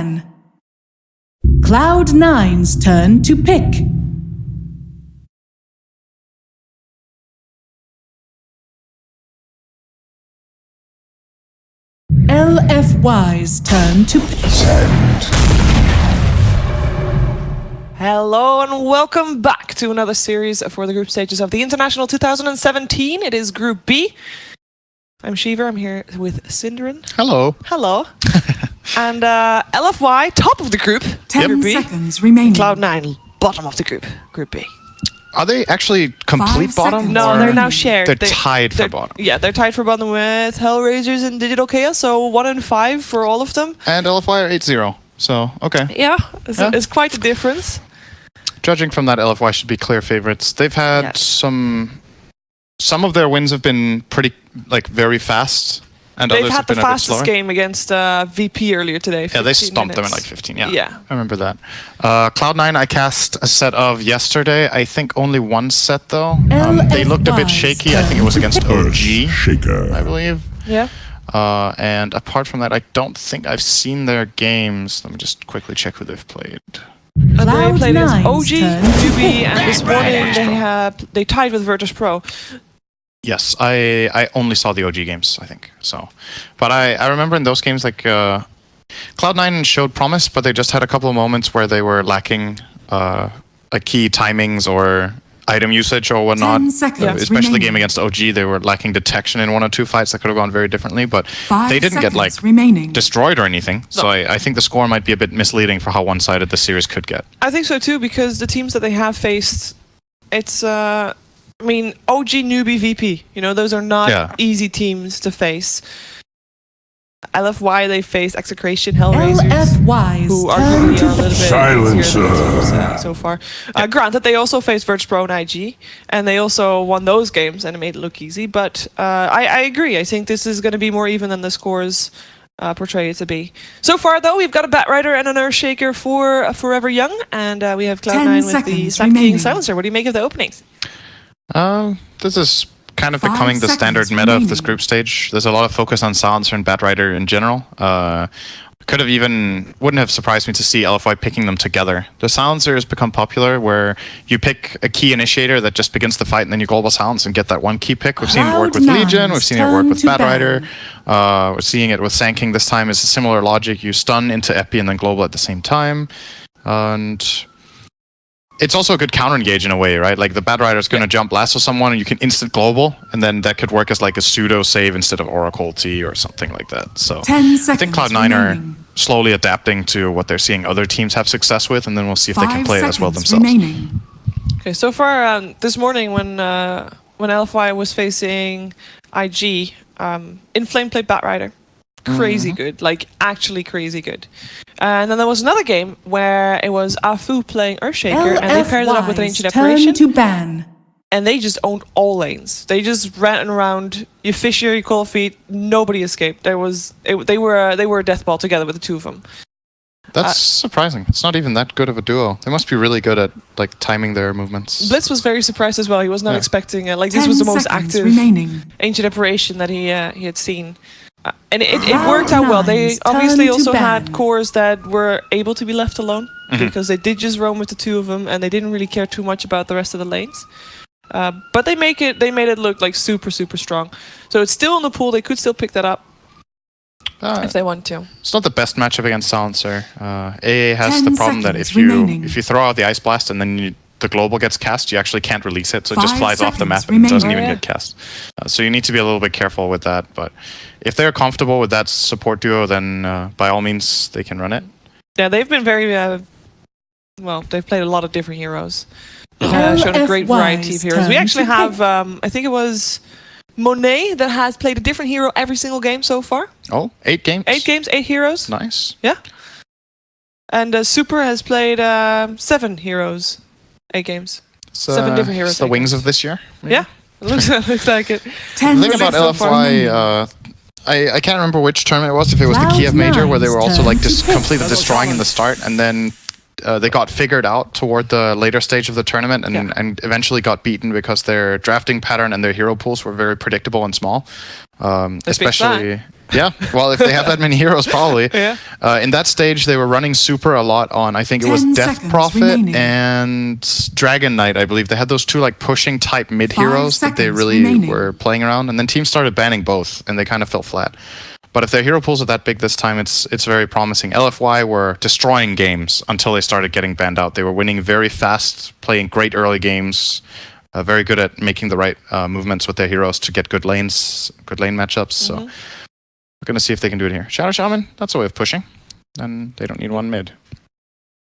ban. Cloud9's turn to pick. LFY's turn to pick. Hello and welcome back to another series for the group stages of the International 2017. It is Group B. I'm Shiva, I'm here with Synderen. Hello. Hello. And LFY, top of the group, 10 Group B. seconds remaining. Cloud9, bottom of the group, Group B. Are they actually complete 5 bottom? seconds. No, or they're now shared. They're tied for bottom. Yeah, they're tied for bottom with Hellraisers and Digital Chaos, so 1 and 5 for all of them. And LFY are 8-0, so okay. Yeah, it's quite a difference. Judging from that, LFY should be clear favorites. They've had some of their wins have been pretty, very fast, and They've others had have the been a bit fastest slower. game against VP earlier today. Yeah, they 15 stomped them in minutes. like 15, yeah. Yeah. I remember that. Cloud9 I cast a set of yesterday. I think only one set though. They looked a bit shaky. I think it was against OG, Shaker. I believe. Yeah. And apart from that, I don't think I've seen their games. Let me just quickly check who they've played. And they played against Cloud9's OG, turn. UB, and this morning they tied with Virtus Pro. Yes, I only saw the OG games, I think. So, but I remember in those games, Cloud9 showed promise, but they just had a couple of moments where they were lacking key timings or item usage or whatnot. 10 seconds Especially remaining. game against OG, they were lacking detection in 1 or 2 fights that could have gone very differently, but 5 they didn't get seconds remaining. destroyed or anything. So I think the score might be a bit misleading for how one-sided the series could get. I think so too, because the teams that they have faced, it's OG, newbie, VP. Those are not easy teams to face. LFY, they face Execration, Hellraisers, LFY's who turn arguably to are a little bit Silencer. easier than the teams so far. Granted, they also faced Virtus Pro and IG, and they also won those games and it made it look easy. But I agree. I think this is going to be more even than the scores portray it to be. So far, though, we've got a Batrider and an Earthshaker for Forever Young, and we have 10 Cloud9 with the seconds Sand King remaining. Silencer. What do you make of the openings? This is kind of 5 becoming the standard seconds meta of this remaining. group stage. There's a lot of focus on Silencer and Batrider in general. Wouldn't have surprised me to see LFY picking them together. The Silencer has become popular where you pick a key initiator that just begins the fight and then you global silence and get that one key pick. We've seen it work with Cloud9's Legion, we've seen it work with turn to Batrider, we're seeing it with Sand King this time. It's a similar logic. You stun into Epi and then global at the same time. And it's also a good counter engage in a way, right? Like the Batrider is going to jump lasso someone and you can instant global, and then that could work as like a pseudo save instead of Oracle T or something like that. So 10 I seconds think Cloud9 remaining. are slowly adapting to what they're seeing other teams have success with, and then we'll see if they can 5 play it as well seconds themselves. remaining. Okay, so far this morning when LFY was facing IG, Inflame played Batrider. Crazy good, actually crazy good. And then there was another game where it was Afu playing Earthshaker, and they paired it up with an LFY's Ancient turn Apparition, to ban. and they just owned all lanes. They just ran around. You fish here, you call feet. Nobody escaped. They were a death ball together with the two of them. That's surprising. It's not even that good of a duo. They must be really good at timing their movements. Blitz was very surprised as well. He was not expecting this 10 was the most seconds active remaining. Ancient Apparition that he had seen. And it worked out well. They Cloud9's obviously turn to also had ban. cores that were able to be left alone because they did just roam with the two of them, and they didn't really care too much about the rest of the lanes. But they made it look super strong. So it's still in the pool. They could still pick that up if they want to. It's not the best matchup against Silencer. AA has 10 the problem that seconds if you remaining. throw out the Ice Blast and then the global gets cast, you actually can't release it, so it just 5 flies off the map seconds and doesn't remaining. even Oh, yeah. get cast. So you need to be a little bit careful with that. But if they're comfortable with that support duo, then by all means they can run it. Yeah, they've been very they've played a lot of different heroes. They've shown a great variety of heroes. We turn actually to have, I think it was Monet that has played a different hero every single game so far. Oh, 8 games? 8 games, 8 heroes. Nice. Yeah. And Super has played 7 heroes, 8 games. It's, 7 different heroes. it's the 8 wings games. of this year. maybe? Yeah, it looks like it. 10 The thing about seconds remaining. LFY, I can't remember which tournament it was, if it was the Kiev Major, where they were also Cloud9's turn. completely destroying in the start, and then they got figured out toward the later stage of the tournament and eventually got beaten because their drafting pattern and their hero pools were very predictable and small. Especially, Yeah, well, if they have that many heroes, probably. Yeah. In that stage, they were running super a lot on, I think it was 10 Death seconds Prophet remaining. and Dragon Knight, I believe. They had those two like pushing type mid 5 heroes that they seconds really remaining. were playing around, and then teams started banning both, and they kind of fell flat. But if their hero pools are that big this time, it's very promising. LFY were destroying games until they started getting banned out. They were winning very fast, playing great early games, very good at making the right movements with their heroes to get good lane matchups. So we're gonna see if they can do it here. Shadow Shaman, that's a way of pushing, and they don't need one mid.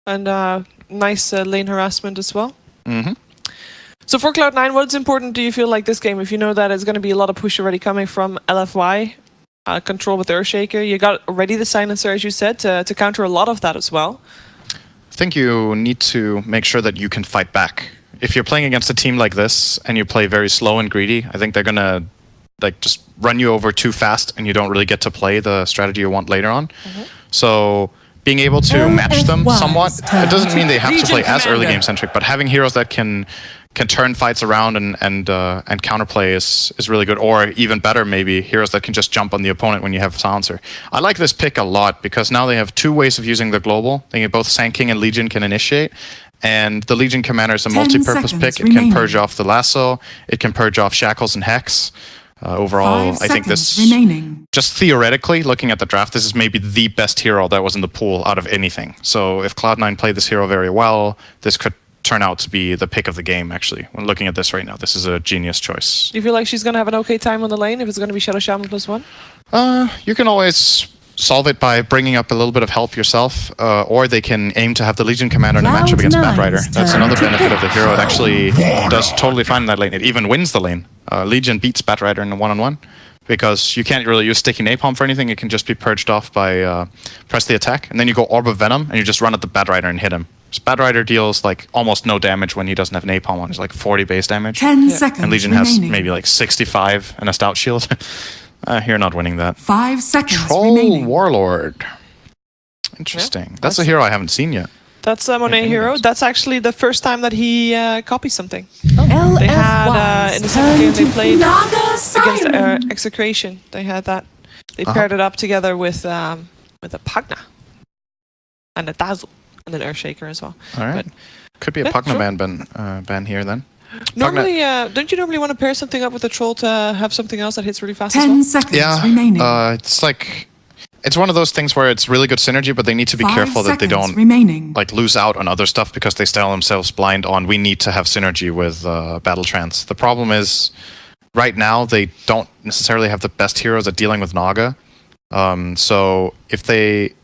And nice lane harassment as well. Mm-hmm. So for Cloud9, what's important do you feel like this game? If you know that it's going to be a lot of push already coming from LFY, control with Earthshaker, you got already the Silencer, as you said, to counter a lot of that as well. I think you need to make sure that you can fight back. If you're playing against a team like this and you play very slow and greedy, I think they're gonna like just run you over too fast, and you don't really get to play the strategy you want later on. So being able to match them somewhat, it doesn't mean they have to play as early game centric, but having heroes that can turn fights around and counterplay is really good. Or even better, maybe heroes that can just jump on the opponent when you have Silencer. I like this pick a lot because now they have two ways of using the global. They can both Sand King and Legion can initiate. And the Legion Commander is a 10 multi-purpose seconds pick. It can remaining. purge off the lasso. It can purge off Shackles and Hex. Overall, 5 I think seconds this, remaining. just theoretically, looking at the draft, this is maybe the best hero that was in the pool out of anything. So if Cloud9 played this hero very well, this could turn out to be the pick of the game, actually. When looking at this right now, this is a genius choice. Do you feel like she's going to have an okay time on the lane if it's going to be Shadow Shaman +1? You can always solve it by bringing up a little bit of help yourself, or they can aim to have the Legion Commander in a matchup against Cloud9's Batrider. That's turn. another benefit of the hero. It actually does totally fine in that lane. It even wins the lane. Legion beats Batrider in a one-on-one because you can't really use Sticky Napalm for anything. It can just be purged off by press the attack, and then you go Orb of Venom, and you just run at the Batrider and hit him. So Batrider deals like almost no damage when he doesn't have Napalm on. It's like 40 base damage. 10 seconds And Legion remaining. has maybe like 65 and a Stout Shield. You're not winning that. 5 seconds Troll remaining. Warlord. Interesting. That's a hero I haven't seen yet. That's a Monet hero. That's actually the first time that he copies something. LFY's They had, in the second game they played Naga against Siren. Execration. They had that. They paired it up together with a Pugna and a Dazzle and an Earthshaker as well. All right. But Could be a yeah, Pugna sure. ban here then. normally, don't you normally want to pair something up with a troll to have something else that hits really fast as 10 well? seconds Yeah. remaining. It's like, it's one of those things where it's really good synergy, but they need to be 5 careful that they seconds don't remaining. like lose out on other stuff because they sell themselves blind on we need to have synergy with Battle Trance. The problem is right now they don't necessarily have the best heroes at dealing with Naga. So if they,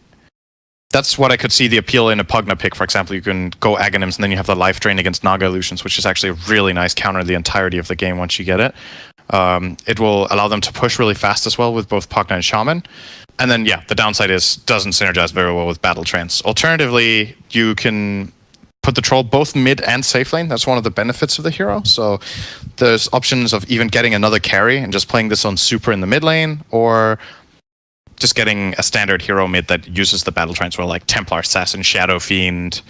that's what I could see the appeal in a Pugna pick, for example. You can go Aghanims and then you have the life drain against Naga Illusions, which is actually a really nice counter the entirety of the game once you get it. It will allow them to push really fast as well with both Pugna and Shaman. And then, yeah, the downside is doesn't synergize very well with Battle Trance. Alternatively, you can put the troll both mid and safe lane. That's one of the benefits of the hero. So there's options of even getting another carry and just playing this on super in the mid lane, or just getting a standard hero mid that uses the Battle Trance well, like Templar Assassin, Shadow Fiend,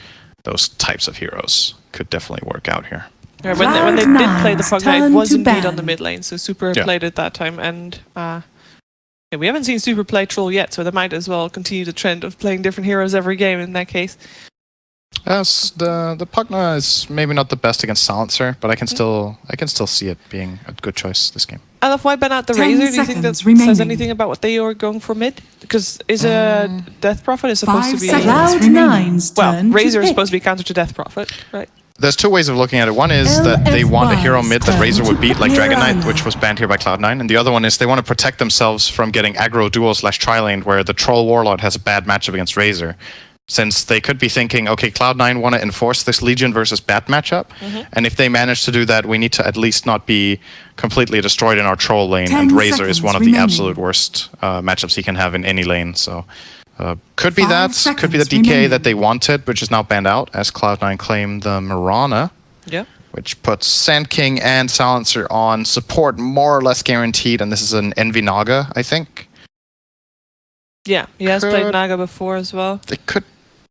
those types of heroes could definitely work out here. Yeah, when they did play the Cloud9's Pugna, it turn was to indeed on ban. the mid lane, so Super Yeah. played it that time, and yeah, we haven't seen Super play Troll yet, so they might as well continue the trend of playing different heroes every game in that case. Yes, the Pugna is maybe not the best against Silencer, but I can still see it being a good choice this game. LFY ban out the 10 Razor. Do you think that seconds remaining. says anything about what they are going for mid? Because is a Death Prophet is supposed 5 to be seconds well, remaining. Turn Razor to is pick. supposed to be counter to Death Prophet, right? There's two ways of looking at it. One is that they want a hero mid that LFY's Razor would beat, like turn to Dragon Knight, Mirana. which was banned here by Cloud9. And the other one is they want to protect themselves from getting aggro duo / tri-lane, where the Troll Warlord has a bad matchup against Razor. Since they could be thinking, okay, Cloud9 want to enforce this Legion versus Bat matchup, and if they manage to do that, we need to at least not be completely destroyed in our Troll lane, 10 and Razor is seconds one of remaining. the absolute worst matchups he can have in any lane. So could be 5 that, could be the seconds DK remaining. that they wanted, which is now banned out, as Cloud9 claim the Mirana, Yeah. which puts Sand King and Silencer on support more or less guaranteed, and this is an Envy Naga, I think. Yeah, he has played Could- Naga before as well. They could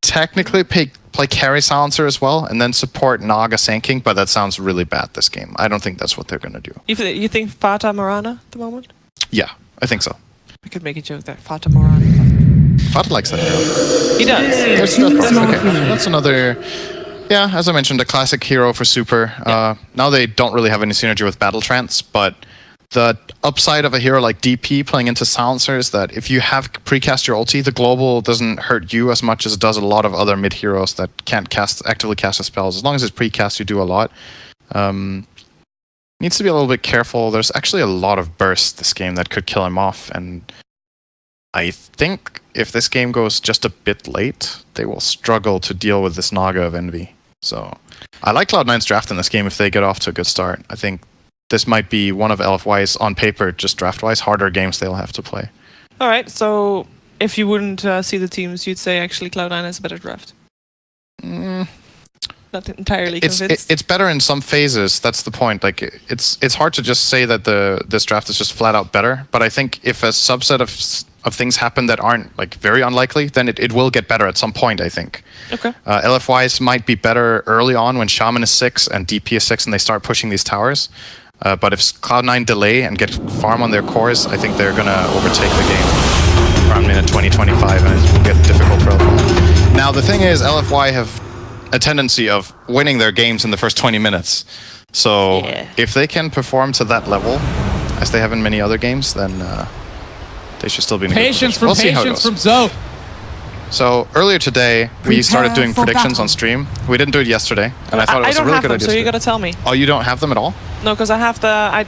technically play carry Silencer as well, and then support Naga Sand King, but that sounds really bad this game. I don't think that's what they're going to do. You think Fata Marana at the moment? Yeah, I think so. I could make a joke there. Fata Moran. Fata likes that hero. He does. That's another... Yeah, as I mentioned, a classic hero for Super. Now they don't really have any synergy with Battle Trance, but the upside of a hero like DP playing into Silencer is that if you have precast your ulti, the global doesn't hurt you as much as it does a lot of other mid heroes that can't actively cast the spells. As long as it's precast, you do a lot. Needs to be a little bit careful. There's actually a lot of burst this game that could kill him off, and I think if this game goes just a bit late, they will struggle to deal with this Naga of Envy. So I like Cloud9's draft in this game if they get off to a good start. I think this might be one of LFY's, on paper, just draft-wise, harder games they'll have to play. All right, so if you wouldn't see the teams, you'd say actually Cloud9 has a better draft. Not entirely convinced. It's better in some phases. That's the point. Like it's hard to just say that this draft is just flat out better. But I think if a subset of things happen that aren't like very unlikely, then it will get better at some point. I think. Okay. LFY's might be better early on when Shaman is 6 and DP is 6 and they start pushing these towers. But if Cloud9 delay and get farm on their cores, I think they're gonna overtake the game around minute 20-25, and it will get difficult for LFY. Now the thing is, LFY have a tendency of winning their games in the first 20 minutes. So if they can perform to that level, as they have in many other games, then they should still be in a good position. We'll see how it goes. From Zoe. So earlier today, we started doing predictions on stream. We didn't do it yesterday, and I thought it was a really good idea. So you gotta tell me. Oh, you don't have them at all? No, because I have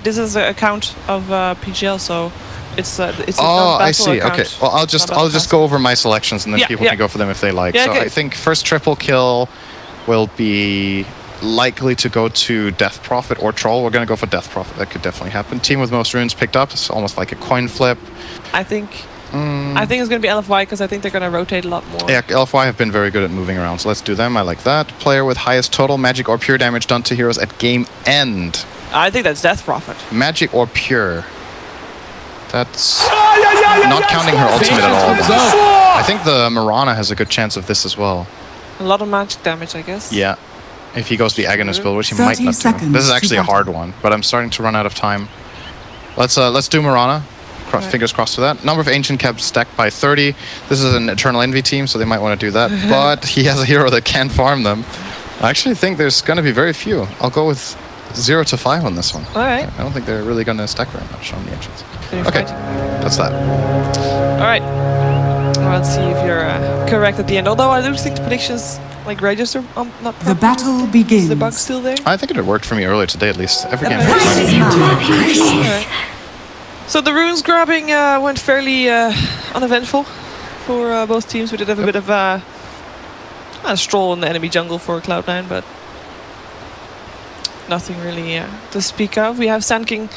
this is an account of PGL, so it's oh, I see. Account. Okay. Well, I'll just go over my selections, and then people can go for them if they like. So I think first triple kill will be likely to go to Death Prophet or Troll. We're gonna go for Death Prophet. That could definitely happen. Team with most runes picked up. It's almost like a coin flip. I think it's going to be LFY because I think they're going to rotate a lot more. Yeah, LFY have been very good at moving around, so let's do them. I like that. Player with highest total magic or pure damage done to heroes at game end. I think that's Death Prophet. Magic or pure. That's not counting her ultimate at all. I think the Mirana has a good chance of this as well. A lot of magic damage, I guess. Yeah. If he goes the Agonist build, which he might not do. This is actually a hard one, but I'm starting to run out of time. Let's do Mirana. Fingers crossed for that. Number of Ancient Caps stacked by 30. This is an Eternal Envy team, so they might want to do that. But he has a hero that can farm them. I actually think there's going to be very few. I'll go with 0 to 5 on this one. All right. I don't think they're really going to stack very much on the Ancients. Okay, that's that. All right. Well, let's see if you're correct at the end. Although I do think the predictions like register not perfect. The battle begins. Is the bug still there? I think it had worked for me earlier today, at least. Every game. So the runes grabbing went fairly uneventful for both teams. We did have a bit of a stroll in the enemy jungle for Cloud9, but nothing really to speak of. We have Sand King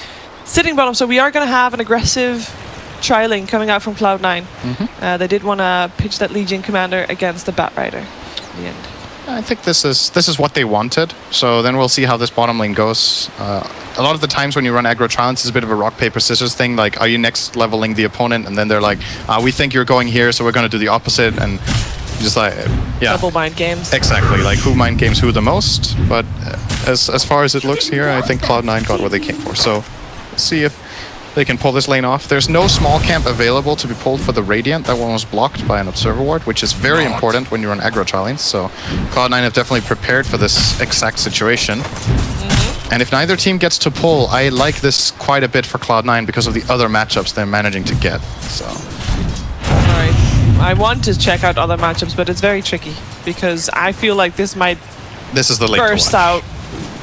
sitting bottom, so we are going to have an aggressive trialing coming out from Cloud9. They did want to pitch that Legion commander against the Bat Rider in the end. I think this is what they wanted. So then we'll see how this bottom lane goes. A lot of the times when you run aggro trials, it's a bit of a rock paper scissors thing. Like, are you next leveling the opponent? And then they're like, we think you're going here, so we're going to do the opposite. And just like, yeah, double mind games. Exactly. Like, who mind games who the most? But as far as it looks here, I think Cloud9 got what they came for. So let's see if they can pull this lane off. There's no small camp available to be pulled for the Radiant. That one was blocked by an Observer Ward, which is very important when you run aggro trialings. So Cloud9 have definitely prepared for this exact situation. And if neither team gets to pull, I like this quite a bit for Cloud9 because of the other matchups they're managing to get. So. Alright. I want to check out other matchups, but it's very tricky because I feel like this might burst out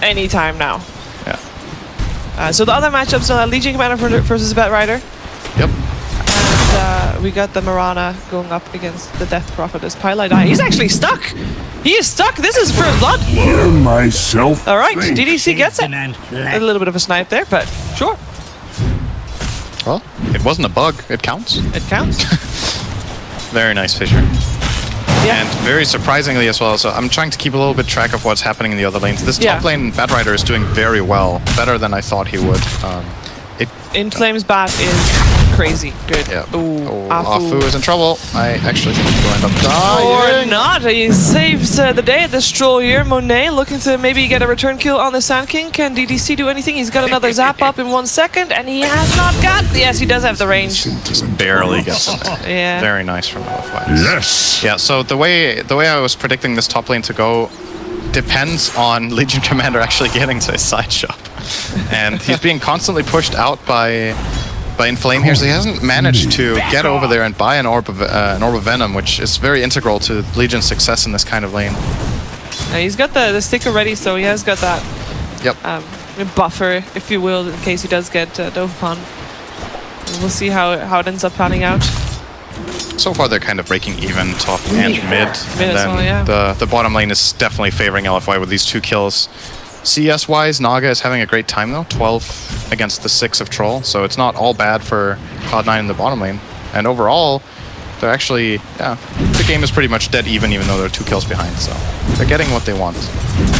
anytime now. So the other matchups are Legion Commander versus Bat Rider. Yep. And we got the Mirana going up against the Death Prophet as Pylite. He's actually stuck! He is stuck! This is First Blood! Alright, DDC gets it. A little bit of a snipe there, but sure. Well, it wasn't a bug. It counts. It counts. Very nice Fissure. Yeah. And very surprisingly as well, so I'm trying to keep a little bit track of what's happening in the other lanes. This top lane Bat Rider is doing very well, better than I thought he would. In Flames Bat is crazy good. Yeah. Ooh, Afu is in trouble. I actually think he'll end up dying. Or not. he saves the day at the stroll here. Monet looking to maybe get a return kill on the Sand King. Can DDC do anything? He's got another zap up in 1 second, and he has not got... Yes, he does have the range. Just barely gets in there. Yeah. Very nice from LFY. Yes. Yeah, so the way I was predicting this top lane to go depends on Legion Commander actually getting to his side shop. And he's being constantly pushed out by Inflame here, so he hasn't managed to get over there and buy an Orb of Venom, which is very integral to Legion's success in this kind of lane. He's got the stick already, so he has got that buffer, if you will, in case he does get dove upon. We'll see how it ends up panning out. So far, they're kind of breaking even top and mid. Mid And as then well, yeah. the bottom lane is definitely favoring LFY with these 2 kills. CS-wise, Naga is having a great time though, 12 against the 6 of Troll, so it's not all bad for Cloud9 in the bottom lane. And overall, they're actually, the game is pretty much dead even though they're 2 kills behind, so they're getting what they want.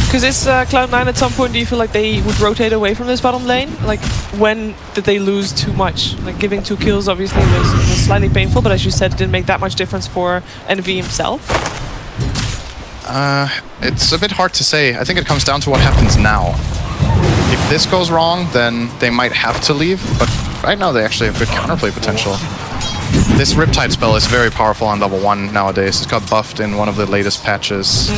Because it's Cloud9, at some point, do you feel like they would rotate away from this bottom lane? Like, when did they lose too much? Like, giving 2 kills obviously was slightly painful, but as you said, it didn't make that much difference for NV himself. It's a bit hard to say. I think it comes down to what happens now. If this goes wrong, then they might have to leave, but right now they actually have good counterplay potential. This Riptide spell is very powerful on level 1 nowadays. It's got buffed in one of the latest patches.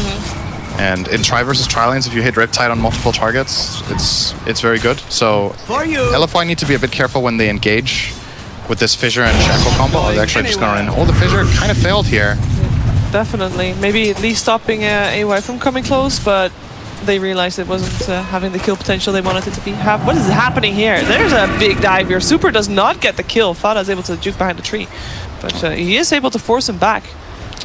And in Tri versus Tri lanes, if you hit Riptide on multiple targets, it's very good. So LFY need to be a bit careful when they engage with this Fissure and Shackle combo. They're actually just gonna run. Oh, the Fissure kind of failed here. Definitely. Maybe at least stopping AY from coming close, but they realized it wasn't having the kill potential they wanted it to be. What is happening here? There's a big dive here. Super does not get the kill. Fada is able to juke behind the tree, but he is able to force him back.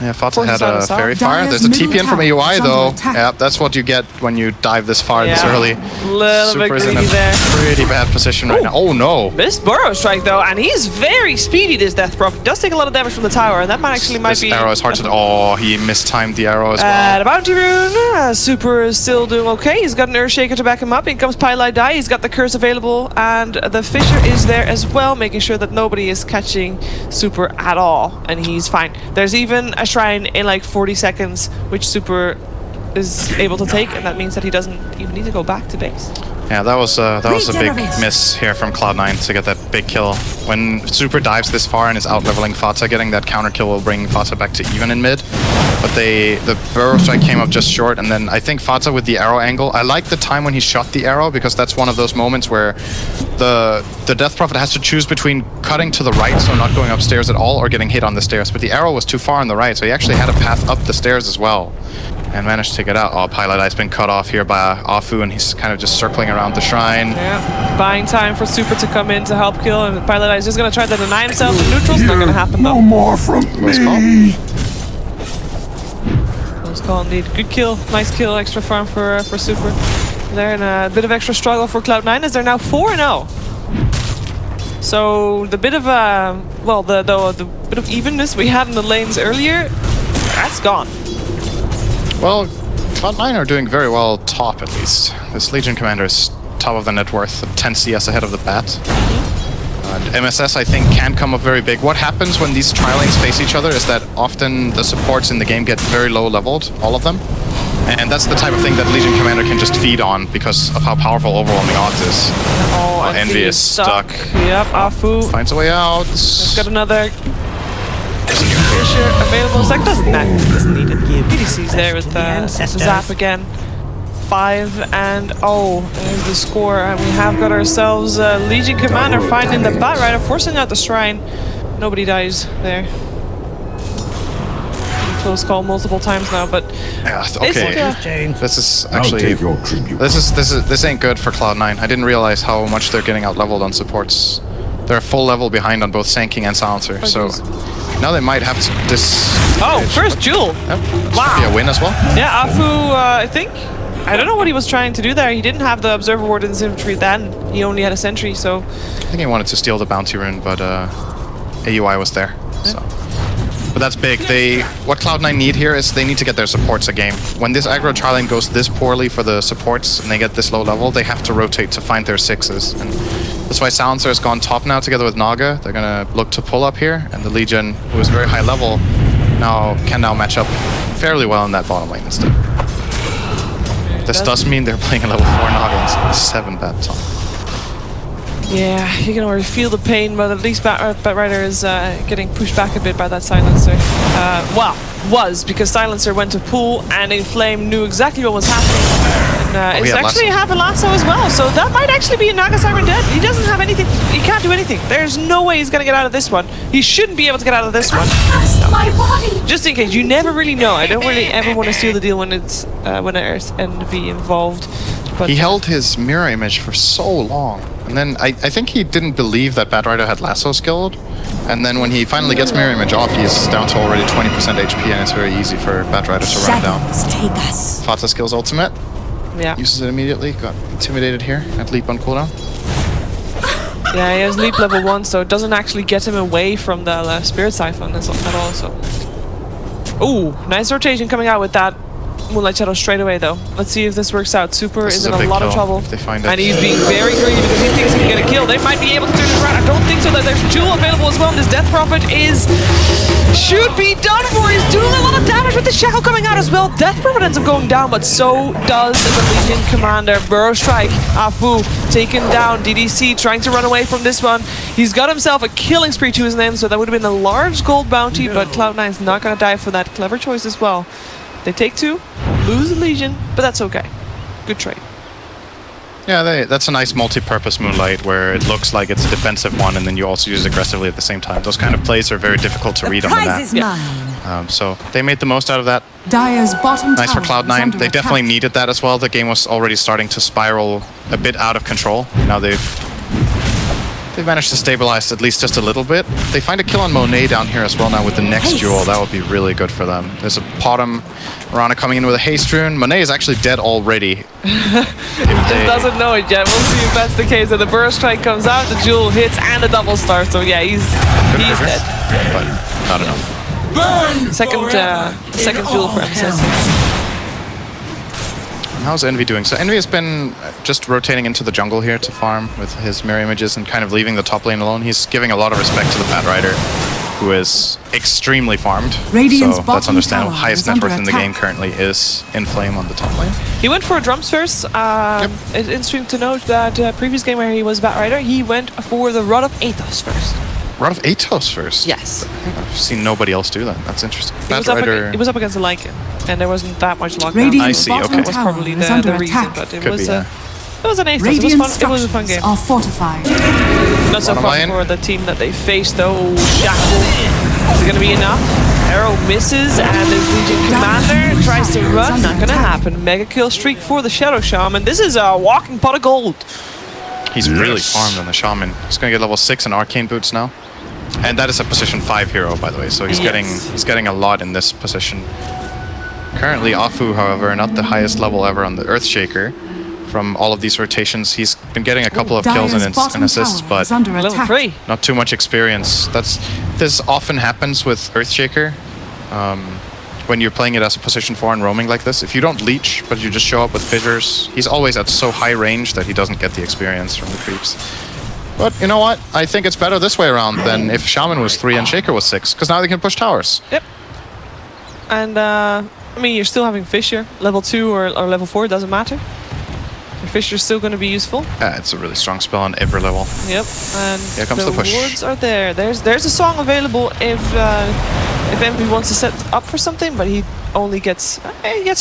Yeah, Fata had a Fairy Fire. There's a TP in from AUI though. Yeah, that's what you get when you dive this far this early. Little bit Super's in a greedy there. pretty bad position right now. Oh no! Missed Burrow Strike though, and he's very speedy, this Death Prophet. Does take a lot of damage from the tower, and that might be... This arrow is hard to... Oh, he mistimed the arrow as well. The Bounty Rune, Super is still doing okay. He's got an Earthshaker to back him up. In comes Pylai Die. He's got the Curse available, and the Fissure is there as well, making sure that nobody is catching Super at all, and he's fine. There's even a Shrine in like 40 seconds, which Super is able to take, and that means that he doesn't even need to go back to base. Yeah, that was a big miss here from Cloud9 to get that big kill. When Super dives this far and is out-leveling Fata, getting that counter kill will bring Fata back to even in mid. But the Burrow Strike came up just short, and then I think Fata with the arrow angle, I like the time when he shot the arrow, because that's one of those moments where the Death Prophet has to choose between cutting to the right, so not going upstairs at all, or getting hit on the stairs. But the arrow was too far on the right, so he actually had a path up the stairs as well, and managed to get out. Oh, Pilot Eye's been cut off here by Afu, and he's kind of just circling around the shrine. Yeah, buying time for Super to come in to help kill, and Pilot Eye's just going to try to deny himself in neutrals. Not going to happen though. No more from me. Close call indeed. Good kill, nice kill, extra farm for Super. There, and a bit of extra struggle for Cloud9 as they're now 4-0. So the bit of the bit of evenness we had in the lanes earlier, that's gone. Well, Cloud9 are doing very well top, at least. This Legion Commander is top of the net worth, 10 CS ahead of the bat. And MSS, I think, can come up very big. What happens when these tri-lanes face each other is that often the supports in the game get very low leveled, all of them. And that's the type of thing that Legion Commander can just feed on because of how powerful Overwhelming Odds is. Oh, Envy is stuck. Yep, Afu Finds a way out. He's got another Fissure available. Zach doesn't need it. PDC's there with Zap again. 5 and there's the score, and we have got ourselves Legion Commander finding the Bat Rider, forcing out the Shrine. Nobody dies there. Close call multiple times now, but okay. This is actually this ain't good for Cloud9. I didn't realize how much they're getting out leveled on supports. They're a full level behind on both Sand King and Silencer, so now they might have to first Jewel. Yep. Wow. Be a win as well. Yeah, Afu, I think. I don't know what he was trying to do there. He didn't have the Observer Ward in his infantry then. He only had a sentry, so... I think he wanted to steal the Bounty Rune, but AUI was there, so... But that's big. What Cloud9 need here is they need to get their supports a game. When this aggro tri-lane goes this poorly for the supports and they get this low level, they have to rotate to find their 6s. And that's why Silencer has gone top now together with Naga. They're going to look to pull up here, and the Legion, who is very high level, can now match up fairly well in that bottom lane instead. This does mean they're playing a level 4 Naga instead of 7 that time. Yeah, you can already feel the pain, but at least Batrider is getting pushed back a bit by that Silencer. Well, because Silencer went to pool and Inflame knew exactly what was happening. And it's actually have a lasso as well, so that might actually be a Naga Siren dead. He doesn't have anything, he can't do anything. There's no way he's gonna get out of this one. He shouldn't be able to get out of this one. My body. Just in case, you never really know. I don't really ever want to steal the deal when it's when there's envy involved. But he held his mirror image for so long. And then I think he didn't believe that Batrider had lasso skilled. And then when he finally gets mirror image off, he's down to already 20% HP, and it's very easy for Batrider to run down. Take us. Fata skills ultimate. Yeah. Uses it immediately. Got intimidated here at leap on cooldown. Yeah, he has leap level 1, so it doesn't actually get him away from the Spirit Siphon at all. So, ooh, nice rotation coming out with that Moonlight Shadow straight away, though. Let's see if this works out. Super is in a lot of trouble. If they find it. And he's being very greedy because he thinks he can get a kill. They might be able to turn it around. I don't think so. That there's Jewel available as well. And this Death Prophet should be done for. He's doing a lot of damage with the Shackle coming out as well. Death Prophet ends up going down, but so does the Legion Commander. Burrow Strike, Afu taken down. DDC trying to run away from this one. He's got himself a killing spree to his name, so that would have been a large gold bounty, but Cloud9's not going to die for that. Clever choice as well. They take 2, lose the Legion, but that's okay. Good trade. Yeah, that's a nice multi-purpose Moonlight where it looks like it's a defensive one and then you also use it aggressively at the same time. Those kind of plays are very difficult to read on the map. Prize is mine. So they made the most out of that. Dire's bottom Nice for tower is Cloud9. under They definitely attack. needed that as well. The game was already starting to spiral a bit out of control. Now they've managed to stabilize at least just a little bit. They find a kill on Monet down here as well now with the next duel. That would be really good for them. There's a bottom Mirana coming in with a haste rune. Monet is actually dead already. Just doesn't know it yet. We'll see if that's the case. And the Burst Strike comes out, the Jewel hits, and a double star. So yeah, he's dead. But not enough. Second Jewel for MSS. How's Envy doing? So Envy has been just rotating into the jungle here to farm with his mirror images and kind of leaving the top lane alone. He's giving a lot of respect to the Batrider, who is extremely farmed. Radiant's so that's bottom understandable. tower Highest is net under worth in the attack. game currently is Inflame on the top lane. He went for drums first. It's interesting to note that previous game where he was Batrider, he went for the Rod of Athos first. Rod of Athos first? Yes. I've seen nobody else do that. That's interesting. It was up against the Lycan, and there wasn't that much lockdown. Radiant's I see, bottom okay. That was tower probably is the under reason, attack. but it Could was be, yeah. it was an Athos. Radiant It was a fun game. structures are fortified. Not so Bottom fun line. for the team that they faced though. Shackle. Is it gonna be enough? Arrow misses, and the Legion Commander tries to run. Not gonna happen. Mega kill streak for the Shadow Shaman. This is a walking pot of gold. He's really farmed on the Shaman. He's going to get level 6 in Arcane Boots now. And that is a position 5 hero, by the way, so he's getting a lot in this position. Currently, Afu, however, not the highest level ever on the Earthshaker. From all of these rotations, he's been getting a couple of kills and assists, but Level 3. not too much experience. This often happens with Earthshaker. When you're playing it as a position 4 and roaming like this, if you don't leech, but you just show up with fissures, he's always at so high range that he doesn't get the experience from the creeps. But you know what? I think it's better this way around than if Shaman was 3 and Shaker was 6, because now they can push towers. Yep. And I mean, you're still having Fissure. Level 2 or level 4, doesn't matter. Your Fissure's still going to be useful. It's a really strong spell on every level. Yep. And Here comes the push. wards are there. There's a song available if Envy wants to set up for something, but he only gets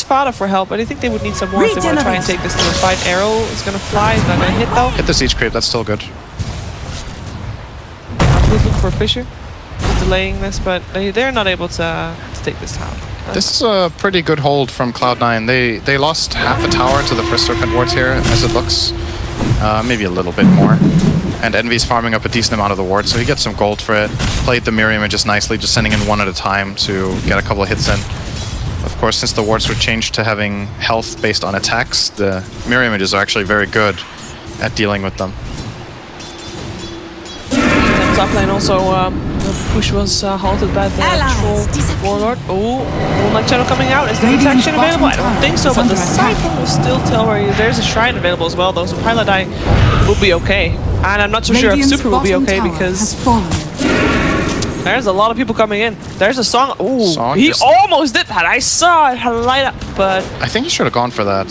Fada for help. But I think they would need some more if they want to try and take this to the fight. Arrow is going to fly. It's not going to hit though. Hit the siege creep, that's still good. Looking for Fissure. Delaying this, but they're not able to take this tower. This is a pretty good hold from Cloud9. They lost half a tower to the first Serpent wards here, as it looks. Maybe a little bit more. And Envy's farming up a decent amount of the wards, so he gets some gold for it. Played the mirror images nicely, just sending in one at a time to get a couple of hits in. Of course, since the wards were changed to having health based on attacks, the mirror images are actually very good at dealing with them. Top lane also, the push was halted by the Troll Warlord. Oh, Moonlight Shadow coming out. Is the protection available? I don't think so, but the Siphon will still tell where there's a Shrine available as well, though, so Paladai will be okay. And I'm not so sure if Super will be okay because There's a lot of people coming in. There's a Song. Ooh, Song he just- almost did that. I saw it light up, but I think he should have gone for that.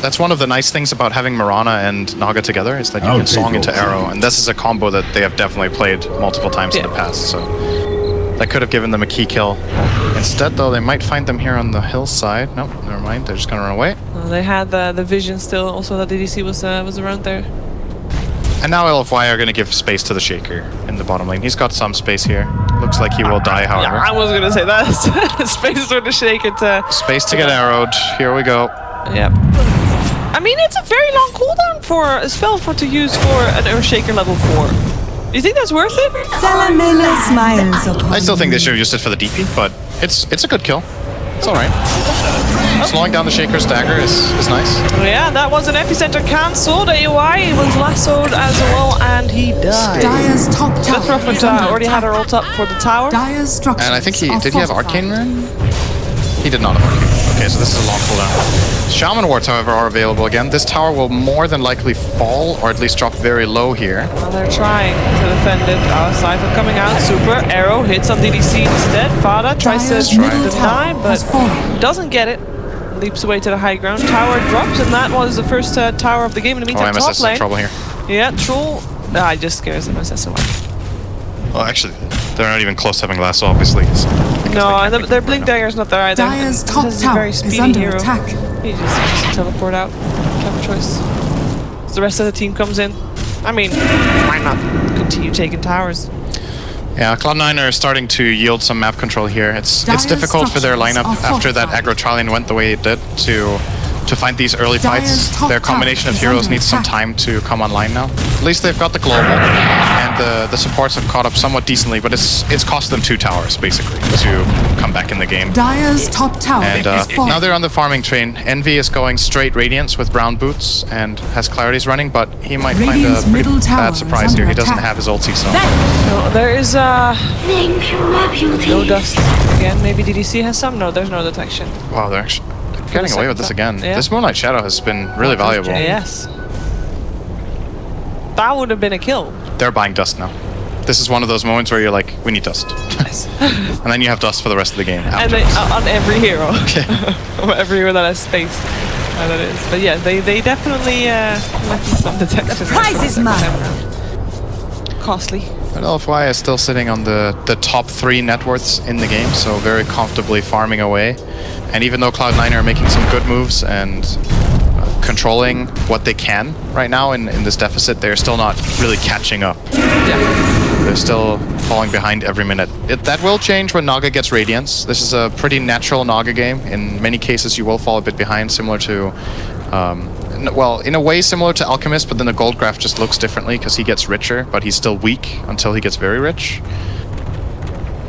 That's one of the nice things about having Mirana and Naga together is that you I'll can Song take into over. Arrow, and this is a combo that they have definitely played multiple times in Yeah. the past, so that could have given them a key kill. Instead, though, they might find them here on the hillside. Nope, never mind. They're just gonna run away. they had the vision still. Also, that DDC was around there. And now LFY are gonna give space to the Shaker in the bottom lane. He's got some space here. Looks like he will die, Yeah, however. I was gonna say that. Space for the shake it. Space to get arrowed. Here we go. Yep. I mean, it's a very long cooldown for a spell to use for an Earthshaker level 4. Do you think that's worth it? Salamela smiles upon I still think they should have used it for the DP, but it's a good kill. It's alright. Slowing down the Shaker's dagger is nice. Yeah, that was an epicenter cancelled. AOI was lassoed as well, and he died. Dire's top tower That's rough. is under Already had her attack. ult up for the tower. Dire's structures And I think are did he have fortified. Arcane Rune? He did not have Arcane. Okay, so this is a long cooldown. Shaman Wards, however, are available again. This tower will more than likely fall, or at least drop very low here. Well, they're trying to defend it. Cypher coming out. Super arrow hits on DDC instead. Fada tries Dire's to middle deny, tower but has fallen. doesn't get it. Leaps away to the high ground. Tower drops, and that was the first tower of the game. In the Oh, meantime, MSS top is in lane. trouble here. Yeah, Troll. I just scares MSS away. Well, actually, they're not even close to having Lasso, obviously. So No, and their Blink Dagger's not there either. Dire's And top this is a tower very is speedy under hero. attack. He just teleport out. Clever choice. As the rest of the team comes in. I mean, why not continue taking towers? Yeah, Cloud9 are starting to yield some map control here. It's Dire's difficult for their structures lineup are after that fortified. aggro Charlian went the way it did to find these early Dire's fights. top Their tower combination of is heroes under needs some attack. time to come online now. At least they've got the global, and the supports have caught up somewhat decently, but it's cost them 2 towers basically to come back in the game. Dire's top tower And is fallen. now they're on the farming train. Envy is going straight Radiance with brown boots and has Clarity's running, but he might find Radiant's a pretty middle tower bad is surprise here. under He doesn't attack. have his ulti, so... No, there is Thank you, my beauty. no dust again. Maybe DDC has some. No, there's no detection. Wow, they're actually getting away with this again. Yeah. This Moonlight Shadow has been really valuable. Yes. That would have been a kill. They're buying dust now. This is one of those moments where you're like, we need dust. Yes. And then you have dust for the rest of the game. And after they, this. on every hero. Every hero that has space. That is. But yeah, they definitely left some detection. The prize is mine. Costly. But LFY is still sitting on the top 3 net worths in the game, so very comfortably farming away. And even though Cloud9 are making some good moves and controlling what they can right now in this deficit, they're still not really catching up. Yeah. They're still falling behind every minute. That will change when Naga gets Radiance. This is a pretty natural Naga game. In many cases, you will fall a bit behind, similar to... well, in a way similar to Alchemist, but then the gold graph just looks differently because he gets richer, but he's still weak until he gets very rich.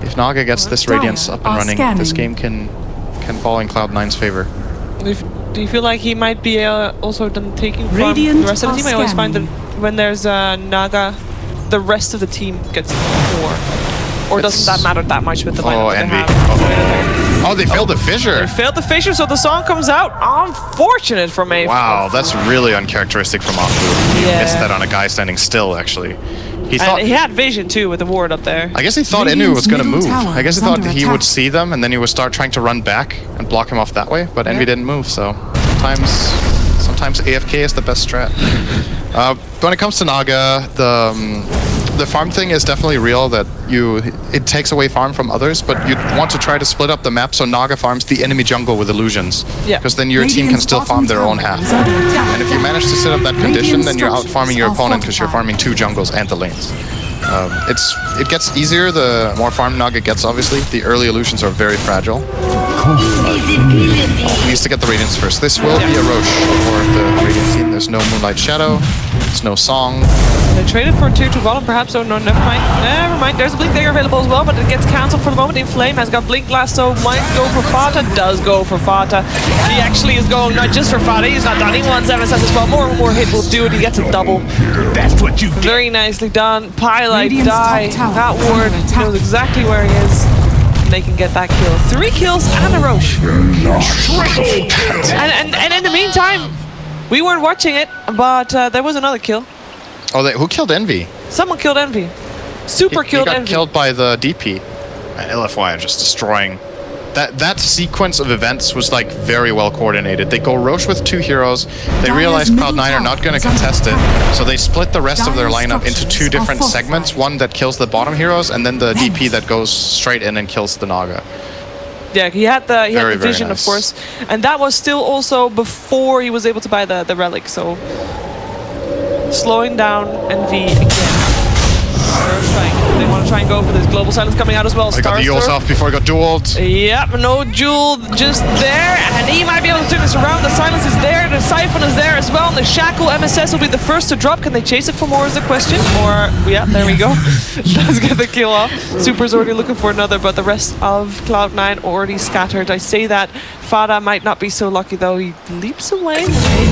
If Naga gets this Dire Radiance up and are running, scanning. this game can fall in Cloud9's favor. Do you feel like he might be also done taking from Radiant the rest of the are team? I always find that scanning. when there's Naga, the rest of the team gets more. Or doesn't that matter that much with the lineup that Envy. they have? Oh, they failed the fissure! They failed the fissure, so the song comes out. Unfortunate from A. Wow, that's really uncharacteristic from Aku. He Yeah. missed that on a guy standing still, actually. He And thought... he had vision too with the ward up there. I guess he thought Enu Radiant's was going to middle move. tower I guess he is thought under he attack. would see them and then he would start trying to run back and block him off that way, but Envy didn't move, so sometimes AFK is the best strat. When it comes to Naga, the farm thing is definitely real, that it takes away farm from others, but you want to try to split up the map so Naga farms the enemy jungle with illusions. Yeah. Because then your team can Radiant's still bottom farm their own tower half. is under attack. And if you manage to set up that condition, Radiant then you're out structures farming your are opponent because you're fortified. farming 2 jungles and the lanes. It gets easier the more farm Naga gets, obviously. The early illusions are very fragile. Visibility. He needs to get the Radiance first. This will be a Roche for the Radiant team. There's no Moonlight Shadow. There's no Song. They traded for tier 2 bottom, perhaps. Oh, no, never mind. Never mind. There's a Blink Dagger available as well, but it gets cancelled for the moment. Inflame has got Blink Lasso. Might go for Fata. Does go for Fata. He actually is going not just for Fata. He's not done. He wants MSS as well. More hit will do it. He gets a double. That's what you get. Very nicely done. Pylite Radiant's die. top tower That is ward under attack. knows exactly where he is. And they can get that kill. 3 kills and a Roche. And in the meantime, we weren't watching it, but there was another kill. Oh, who killed Envy? Someone killed Envy. Super He killed got Envy. killed by the DP. And LFY are just destroying. That sequence of events was like very well coordinated. They go Roche with 2 heroes. They realize Cloud9 are not going to contest it, so they split the rest of their lineup into 2 different segments. One that kills the bottom heroes, and then the DP that goes straight in and kills the Naga. Yeah, he had the Very vision, nice. of course, and that was still also before he was able to buy the relic. So slowing down Envy again. They want to try and go for this global silence coming out as well. He got the Eul's off before he got dueled. Yep, no duel just there, and he might be able to turn this around. The silence is there, the siphon is there as well, and the shackle MSS will be the first to drop. Can they chase it for more is the question, or yeah, there we go. Let's get the kill off. Super's already looking for another, but the rest of Cloud9 already scattered. I say that Fada might not be so lucky though. He leaps away,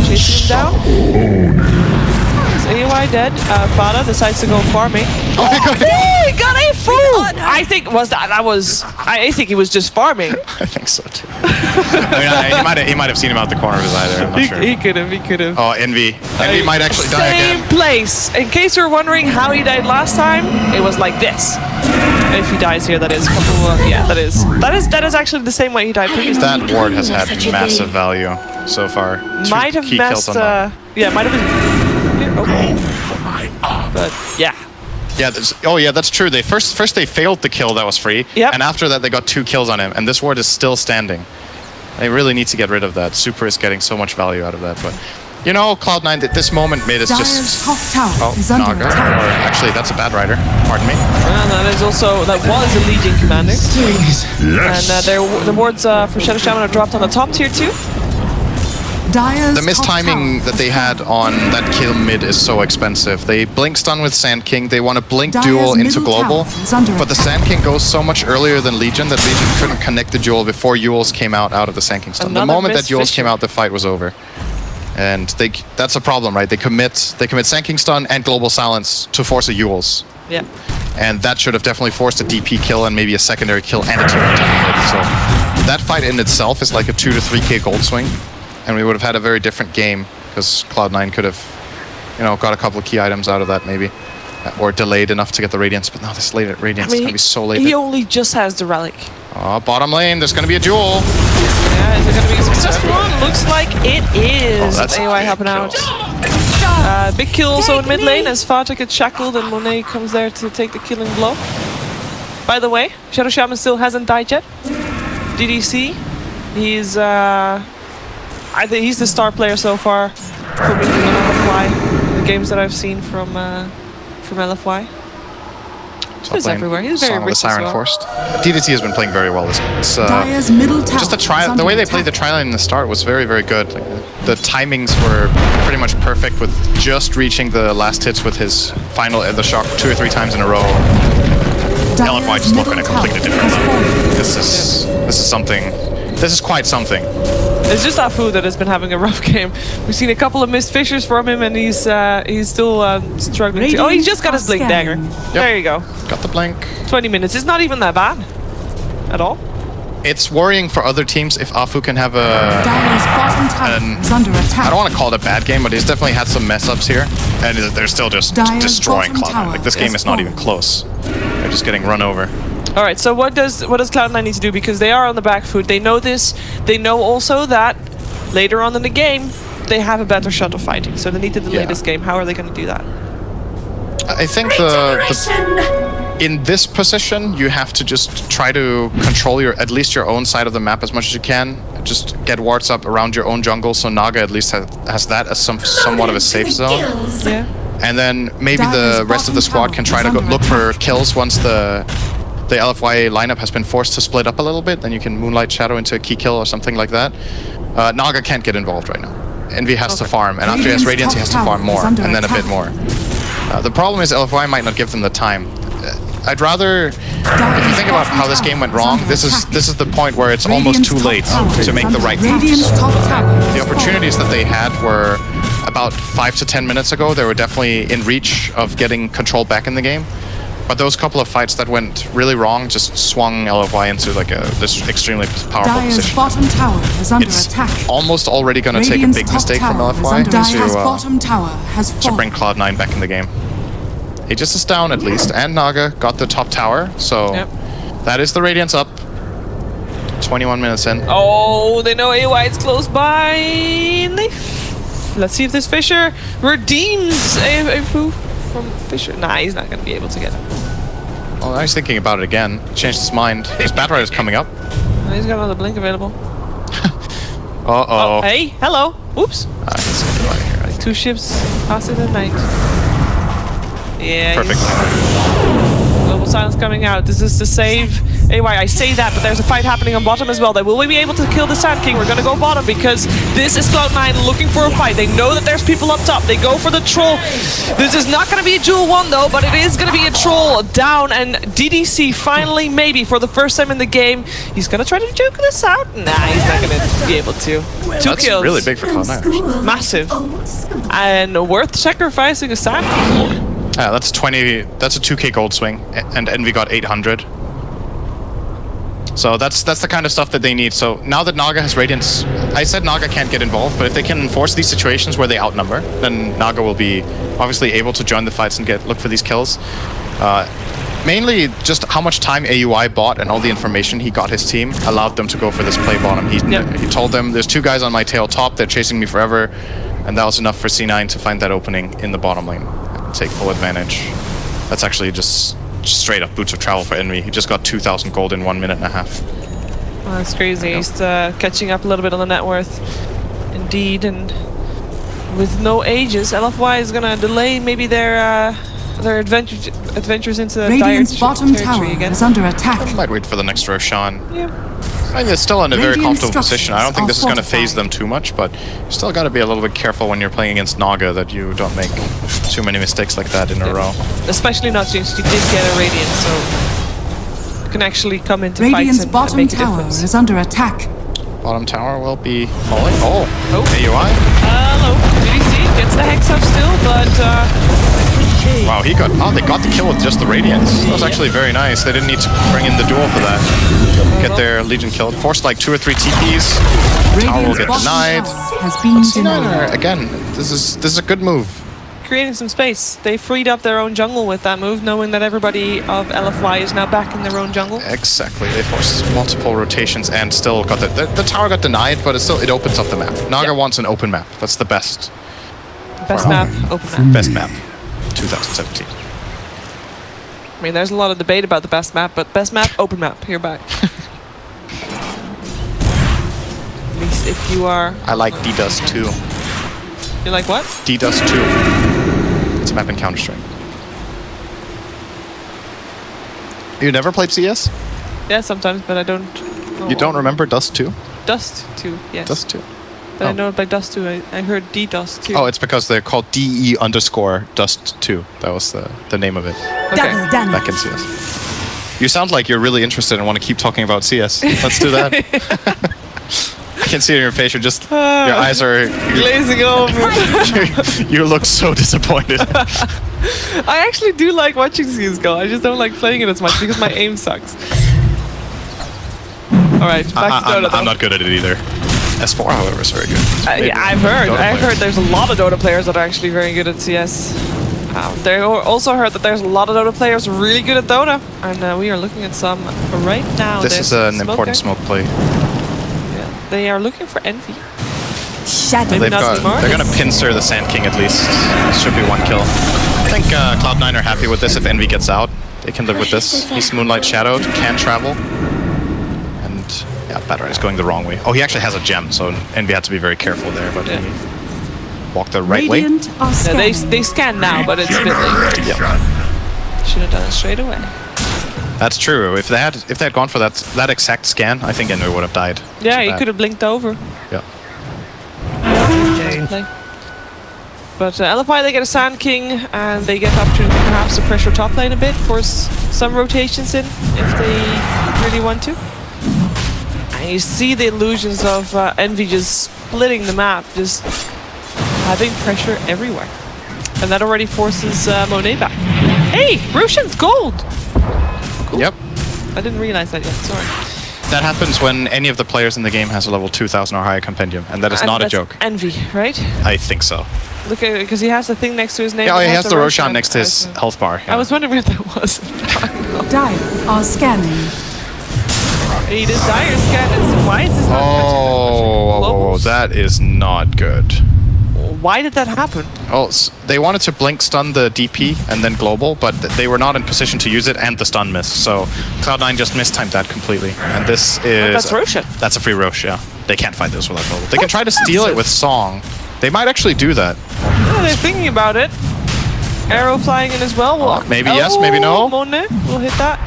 chasing him down. AY dead. Fada decides to go farming. Oh, he got a full! I think I think he was just farming. I think so too. I mean, he might have seen him out the corner of his eye there. I'm not sure. He could have. Oh, Envy might actually die again. Same place. In case you're wondering how he died last time, it was like this. If he dies here, that is. Yeah, that is actually the same way he died previously. That ward has had massive value so far. Might have messed. Yeah, might have been. But yeah. Yeah, that's true. They first they failed the kill that was free, Yep. and after that they got 2 kills on him, and this ward is still standing. They really need to get rid of that. Super is getting so much value out of that, but you know, Cloud9 at this moment made us Dire's just top tower is under Naga, attack. or actually that's a bad rider. Pardon me. And that was a Legion commander. And the wards for Shadow Shaman are dropped on the top tier 2. Dire's The mistiming that they had on that kill mid is so expensive. They blink stun with Sand King. They want to blink Dire's duel into middle global, tower is under but the Sand King goes so much earlier than Legion that Legion couldn't connect the duel before Yules came out of the Sand King stun. The Another moment that missed Yules vision. came out, the fight was over. And that's a problem, right? They commit Sand King stun and global silence to force a Yules. Yeah. And that should have definitely forced a DP kill and maybe a secondary kill and a team attack. So that fight in itself is like a 2 to 3k gold swing. And we would have had a very different game because Cloud9 could have, got a couple of key items out of that maybe, or delayed enough to get the Radiance. But now this late Radiance is gonna be so late. He only just has the relic. Oh, bottom lane, there's gonna be a duel. Yeah, is it gonna be a successful one? Looks like it is. Oh, that's a AY big helping kill. out. Big kill also in mid lane as Fata gets shackled and Monet comes there to take the killing blow. By the way, Shadow Shaman still hasn't died yet. DDC, he's I think he's the star player so far for me in LFY. The games that I've seen from LFY. He's everywhere. He's very Song of the rich as Siren well. Forced. DDT has been playing very well this game. It's, Dire's middle tower just is the way they under played the attack. tri-lane in the start was very, very good. Like, the timings were pretty much perfect with just reaching the last hits with his final the shock 2 or 3 times in a row. Dire's LFY just look on a middle completely tower different has level. fallen. This is something. This is quite something. It's just Afu that has been having a rough game. We've seen a couple of missed fishers from him, and he's still struggling. Oh, he's just got his blink dagger. There you go. Got the blink. 20 minutes. It's not even that bad at all. It's worrying for other teams if Afu can have a. Dire's bottom tower is under attack. I don't want to call it a bad game, but he's definitely had some mess ups here, and they're still just Dire's destroying bottom Cloud9. tower Like this game is is not fallen. even close. They're just getting run over. All right. So what does Cloud9 need to do? Because they are on the back foot. They know this. They know also that later on in the game they have a better shot of fighting. So they need to delay Yeah. this game. How are they going to do that? I think in this position, you have to just try to control at least your own side of the map as much as you can. Just get wards up around your own jungle, so Naga at least has that as somewhat of a safe zone. Yeah. And then maybe Dire's the rest of the bottom squad tower can try is to under look for attack. kills once the LFY lineup has been forced to split up a little bit. Then you can Moonlight Shadow into a key kill or something like that. Naga can't get involved right now. Envy has to farm, and after he has Radiance, he has to farm more, and then a bit more. The problem is LFY might not give them the time. I'd rather, if you think about how this game went wrong, this is the point where it's almost too late to make the right moves. Radiant's top tower The opportunities that they had were about 5 to 10 minutes ago. They were definitely in reach of getting control back in the game. But those couple of fights that went really wrong just swung LFY into like this extremely powerful Dire's position. bottom tower is under It's attack. almost already going to take a Radiant's big top mistake from tower is LFY under Dire's bottom tower has to fallen. bring Cloud9 back in the game. Aegis is down at least, and Naga got the top tower, so that is the Radiance up. 21 minutes in. Oh, they know AY is close by. And let's see if this Fisher redeems a Fu from Fisher. Nah, he's not going to be able to get him. Oh, now he's thinking about it again. Changed his mind. His Batrider's coming up. He's got another blink available. Uh-oh. Oh, hey, hello. Oops. Let's get out of here. 2 ships passing the night. Yeah. Perfect. Global silence coming out. This is to save AY. I say that, but there's a fight happening on bottom as well. Will we be able to kill the Sand King? We're going to go bottom because this is Cloud9 looking for a fight. They know that there's people up top. They go for the troll. This is not going to be a duel 1 though, but it is going to be a troll down. And DDC finally, maybe for the first time in the game, he's going to try to juke this out. Nah, he's not going to be able to. 2 That's kills. really big for Cloud9, actually. Massive. And worth sacrificing a Sand King for. Yeah, that's 20. That's a 2k gold swing, and Envy got 800. So that's the kind of stuff that they need. So now that Naga has Radiance, I said Naga can't get involved, but if they can enforce these situations where they outnumber, then Naga will be obviously able to join the fights and look for these kills. Mainly just how much time AUI bought and all the information he got his team allowed them to go for this play bottom. He told them, there's 2 guys on my tail top, they're chasing me forever, and that was enough for C9 to find that opening in the bottom lane. Take full advantage. That's actually just straight up boots of travel for Envy. He just got 2,000 gold in 1 minute and a half. Well, that's crazy. He's catching up a little bit on the net worth. Indeed, and with no Aegis, LFY is gonna delay maybe their adventures into the Radiant's bottom tower territory again. is under attack. I might wait for the next Roshan. Yeah. I mean, they're still in a very Radiant comfortable position. I don't think this is going to structures phase them too much, but you still got to be a little bit careful when you're playing against Naga that you don't make too many mistakes like that in a row. Especially not since you did get a Radiant, so you can actually come into Radiant's fights and bottom make a tower difference. is under attack. Bottom tower will be falling. Oh, AUI. Hello, DDC gets the Hex up still, but Wow, they got the kill with just the Radiance. That was actually very nice. They didn't need to bring in the duel for that. Get their Legion killed. Forced like 2 or 3 TPs. Tower will get denied. Has been denied. Again, this is a good move. creating some space. They freed up their own jungle with that move, knowing that everybody of LFY is now back in their own jungle. Exactly. They forced multiple rotations and still got the tower got denied, but it opens up the map. Naga wants an open map. That's the best. Best map, open map. Best map. 2017. I mean, there's a lot of debate about the best map, but best map, open map. You're back. At least if you are... I like D-Dust 2. You like what? D-Dust 2. It's a map in Counter-Strike. You never played CS? Yeah, sometimes, but I don't... You don't remember Dust 2? Dust 2, yes. Dust 2. But I know it by Dust 2. I heard D-Dust 2. Oh, it's because they're called DE_Dust 2. That was the name of it Okay. Double damage. back in CS. You sound like you're really interested and want to keep talking about CS. Let's do that. I can see it in your face. You're just... your eyes are... Glazing over. You look so disappointed. I actually do like watching CSGO. I just don't like playing it as much because my aim sucks. Alright, back to Dota. I'm not good at it either. S4, however, is very good. Yeah, I've heard. Dota I've players. heard there's a lot of Dota players that are actually very good at CS. They also heard that there's a lot of Dota players really good at Dota, and we are looking at some right now. This There's is an smoke important guy. smoke play. Yeah. They are looking for Envy. Shadow. Maybe not anymore. They're gonna pincer the Sand King at least. Should be 1 kill. I think Cloud9 are happy with this. If Envy gets out, they can live with this. He's Moonlight Shadowed, can travel. And yeah, Batter is going the wrong way. Oh, he actually has a gem, so Envy had to be very careful there, but he walked the right way. Radiant are Yeah, they scanning. scan now, but it's a bit late. Yeah. Should have done it straight away. That's true. If they had gone for that exact scan, I think Envy would have died. Yeah, So he bad. could have blinked over. Yeah. But LFI, they get a Sand King, and they get the opportunity perhaps to pressure top lane a bit, force some rotations in if they really want to. And you see the illusions of Envy just splitting the map, just having pressure everywhere. And that already forces Monet back. Hey, Roshan's gold! Cool. Yep. I didn't realize that yet, sorry. That happens when any of the players in the game has a level 2000 or higher compendium, and that is not a that's joke. Envy, right? I think so. Look at it, because he has the thing next to his name. Yeah, that he has the Roshan Roshan next to his icon. health bar. I was wondering where that was. Dire are scanning. He did dire scan. Why is this not Oh, that is not good. Why did that happen? Oh, they wanted to blink stun the DP and then global, but they were not in position to use it, and the stun missed. So Cloud9 just mistimed that completely. And this is... That's Roshan. That's a free Rosh, yeah. They can't fight this without global. They can try to steal it with Song. They might actually do that. Yeah, they're thinking about it. Arrow flying in as well. Maybe yes, maybe no. Monet will hit that.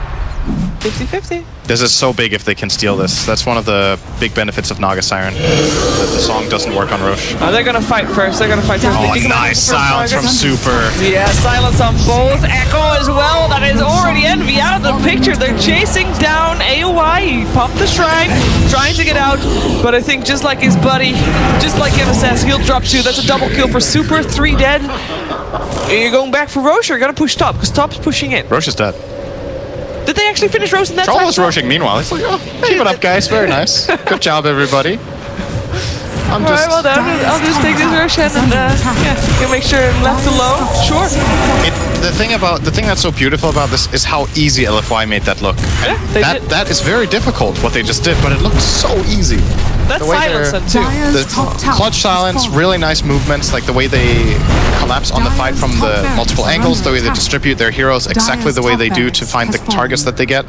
50-50. This is so big if they can steal this. That's one of the big benefits of Naga Siren. That the Song doesn't work on Rosh. Oh, they're gonna fight first. They're gonna fight first. Oh, They can nice go for silence from target. Super. Yeah, silence on both. Echo as well. That is already Envy out of the picture. They're chasing down AOI. He popped the shrine, trying to get out. But I think just like his buddy, just like MSS, he'll drop 2. That's a double kill for Super. 3 dead. You're going back for Rosh, or you're gonna push top, because top's pushing it. Rosh is dead. Did they actually finish Rosh in that Troll time? was rushing meanwhile. He's like, oh, keep it up, guys. Very nice. Good job, everybody. I'm Alright, just... well done. I'll just take this Roshan and yeah, can make sure I'm left alone. Sure. The thing that's so beautiful about this is how easy LFY made that look. And they did. that is very difficult what they just did, but it looked so easy. That's The way silence they're- then too. Dire's The top tower clutch has silence, fallen. really nice movements, like the way they collapse on the fight from the multiple angles, the way they distribute their heroes exactly the way they do to find the targets that they get.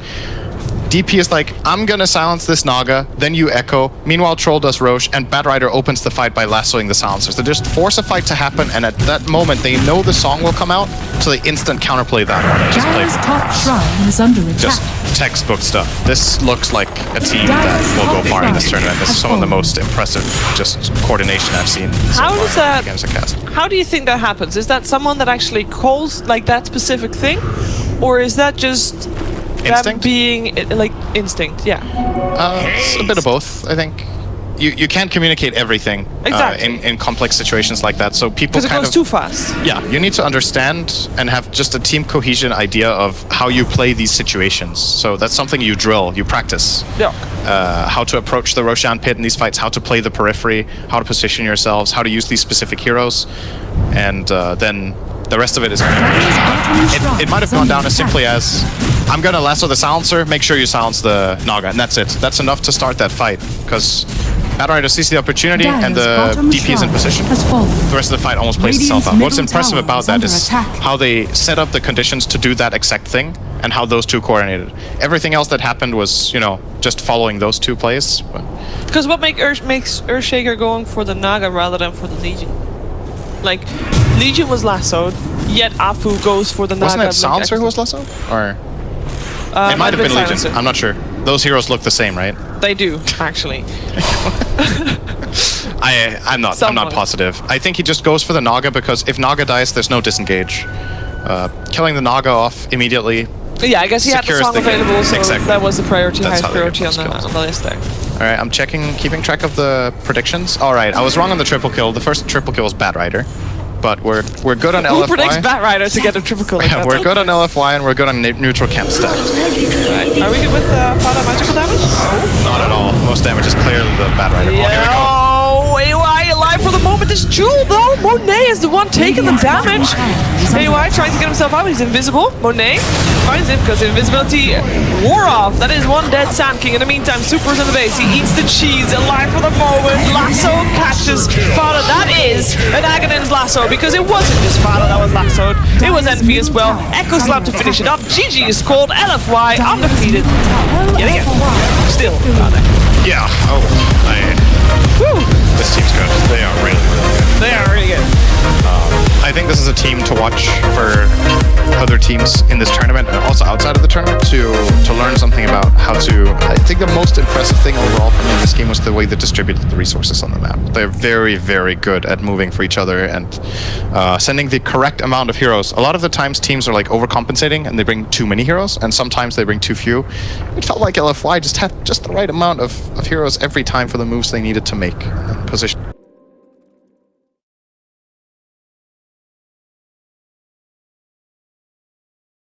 DP is like, I'm gonna silence this Naga, then you Echo. Meanwhile, Troll does Rosh, and Bad Rider opens the fight by lassoing the silencers. They just force a fight to happen, and at that moment, they know the Song will come out, so they instant counterplay that one. and Just play Dire's top shrine is under attack. just textbook stuff. This looks like a team that will go far in this tournament. This is some of the most impressive just coordination I've seen so How far does that- against a cast. How do you think that happens? Is that someone that actually calls like that specific thing? Or is that just them Instinct? being like instinct? Yeah. It's a bit of both, I think. You can't communicate everything Exactly. in complex situations like that. So people Because it kind goes of too fast. yeah, you need to understand and have just a team cohesion idea of how you play these situations. So that's something you drill, you practice. Yeah. How to approach the Roshan pit in these fights, how to play the periphery, how to position yourselves, how to use these specific heroes, and then the rest of it is it might have gone down as simply as I'm gonna lasso the silencer, make sure you silence the Naga, and that's it. That's enough to start that fight, because Bad Rider sees the opportunity and Dire's the bottom DP is in shrine position. has fallen. The rest of the fight almost plays Radiant's itself out. What's middle impressive tower about is that under is attack. how they set up the conditions to do that exact thing, and how those two coordinated. Everything else that happened was, you know, just following those two plays. But Because what makes Earthshaker going for the Naga rather than for the Legion? Like, Legion was lassoed, yet Afu goes for the Naga. wasn't it like, Silencer who was lassoed? Or it might have been Legion. Silencer. I'm not sure. Those heroes look the same, right? They do, actually. I'm not Somewhat. positive. I think he just goes for the Naga because if Naga dies, there's no disengage. Killing the Naga off immediately. Yeah, I guess he had the Secures song the game. available, so Exactly. that was the priority, That's highest how they get priority on most kills. the list there. All right, I'm keeping track of the predictions. All right, I was wrong on the triple kill. The first triple kill was Bad Rider, but we're good on Who LFY. predicts Bat Rider to get a triple kill like that? We're good on LFY and we're good on neutral camp stack. Are we good with Fada magical damage? Not at all. Most damage is clearly the Bad Rider. Oh, here we go. Oh, AY alive for the moment. This Jewel, though. Monet is the one taking the damage. AY trying to get himself out. He's invisible. Monet finds it because invisibility wore off. That is one dead Sand King. In the meantime, Super's in the base. He eats the cheese. Alive for the moment. Lasso catches Fada. That is an Aghanim's lasso because it wasn't just Fada that was lassoed. It was Envy as well. Echo Slam to finish it up. GG is called. LFY undefeated. Yet again. Still. Yeah. Oh, Woo. this team's good. They are really good. They are really good. I think this is a team to watch for other teams in this tournament and also outside of the tournament to learn something about how to. I think the most impressive thing overall for me in this game was the way they distributed the resources on the map. They're very, very good at moving for each other and sending the correct amount of heroes. A lot of the times teams are like overcompensating and they bring too many heroes, and sometimes they bring too few. It felt like LFY just had just the right amount of heroes every time for the moves they needed to make. Position